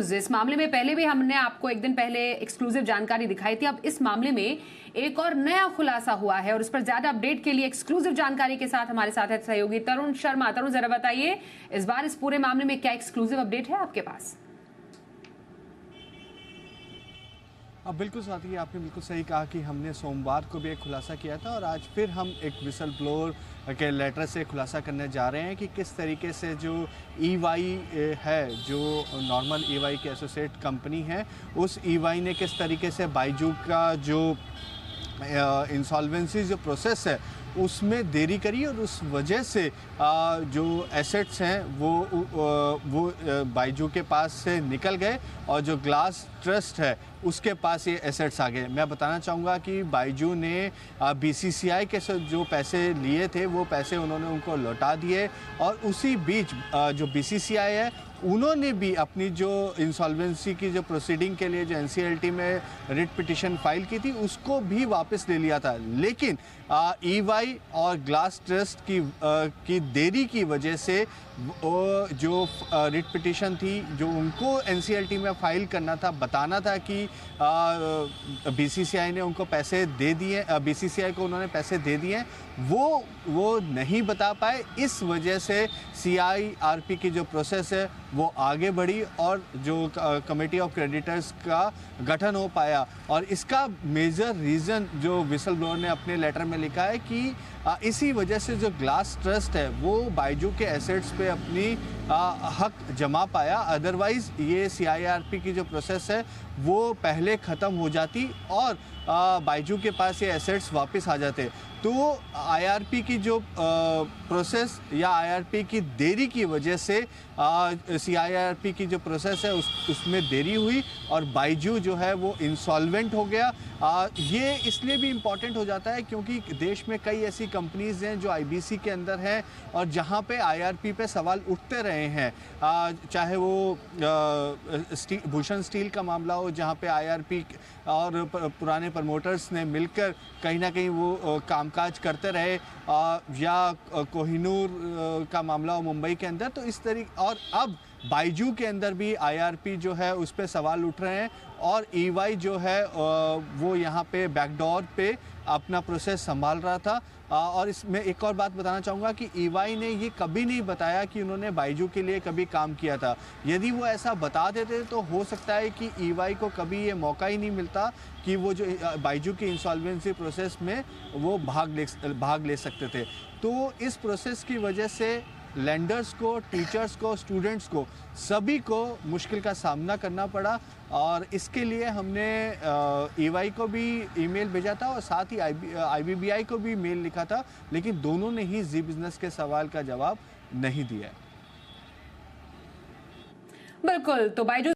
News इस मामले में पहले भी हमने आपको एक दिन पहले एक्सक्लूसिव जानकारी दिखाई थी। अब इस मामले में एक और नया खुलासा हुआ है और इस पर ज्यादा अपडेट के लिए एक्सक्लूसिव जानकारी के साथ हमारे साथ है सहयोगी तरुण शर्मा। तरुण, जरा बताइए इस बार इस पूरे मामले में क्या एक्सक्लूसिव अपडेट है आपके पास? अब बिल्कुल साथी, आपने बिल्कुल सही कहा कि हमने सोमवार को भी एक खुलासा किया था और आज फिर हम एक विसल ब्लोअर के लेटर से खुलासा करने जा रहे हैं कि किस तरीके से जो EY है, जो नॉर्मल EY की एसोसिएट कंपनी है, उस EY ने किस तरीके से बायजू का जो इंसॉल्वेंसी जो प्रोसेस है उसमें देरी करी और उस वजह से जो एसेट्स हैं वो बायजू के पास से निकल गए और जो ग्लास ट्रस्ट है उसके पास ये एसेट्स आ गए। मैं बताना चाहूँगा कि बायजू ने BCCI के जो पैसे लिए थे वो पैसे उन्होंने उनको लौटा दिए और उसी बीच जो BCCI है उन्होंने भी अपनी जो इंसॉल्वेंसी की जो प्रोसीडिंग के लिए जो NCLT में रिट पिटिशन फाइल की थी उसको भी वापस ले लिया था। लेकिन EY और ग्लास ट्रस्ट की देरी की वजह से जो रिट पिटिशन थी जो उनको NCLT में फाइल करना था, बताना था कि BCCI ने उनको पैसे दे दिए, BCCI को उन्होंने पैसे दे दिए, वो नहीं बता पाए। इस वजह से CIRP की जो प्रोसेस है वो आगे बढ़ी और जो कमेटी ऑफ क्रेडिटर्स का गठन हो पाया। और इसका मेजर रीज़न जो विसल ब्लोअर ने अपने लेटर में लिखा है कि इसी वजह से जो ग्लास ट्रस्ट है वो बायजू के एसेट्स पे अपनी हक जमा पाया। अदरवाइज़ ये CIRP की जो प्रोसेस है वो पहले ख़त्म हो जाती और बायजू के पास ये एसेट्स वापस आ जाते। तो IRP की जो प्रोसेस या IRP की देरी की वजह से CIRP की जो प्रोसेस है उसमें देरी हुई और बायजू जो है वो इंसॉल्वेंट हो गया। ये इसलिए भी इम्पॉर्टेंट हो जाता है क्योंकि देश में कई ऐसी कंपनीज़ हैं जो IBC के अंदर हैं और जहाँ पे IRP पे सवाल उठते रहे हैं। चाहे वो भूषण स्टील का मामला हो जहाँ पे IRP और पुराने प्रमोटर्स ने मिलकर कहीं ना कहीं वो कामकाज करते रहे, या कोहिनूर का मामला हो मुंबई के अंदर। तो इस तरीके और अब बायजू के अंदर भी IRP जो है उस पर सवाल उठ रहे हैं और EY जो है वो यहाँ पे बैकडोर पे अपना प्रोसेस संभाल रहा था। और इसमें एक और बात बताना चाहूँगा कि EY ने ये कभी नहीं बताया कि उन्होंने बायजू के लिए कभी काम किया था। यदि वो ऐसा बता देते तो हो सकता है कि EY को कभी ये मौका ही नहीं मिलता कि वो जो बायजू की इंसॉल्वेंसी प्रोसेस में वो भाग ले सकते थे। तो इस प्रोसेस की वजह से लैंडर्स को, टीचर्स को, स्टूडेंट्स को, सभी को मुश्किल का सामना करना पड़ा और इसके लिए हमने EY को भी ईमेल भेजा था और साथ ही IBBI को भी मेल लिखा था, लेकिन दोनों ने ही जी बिजनेस के सवाल का जवाब नहीं दिया। बिल्कुल, तो बायजू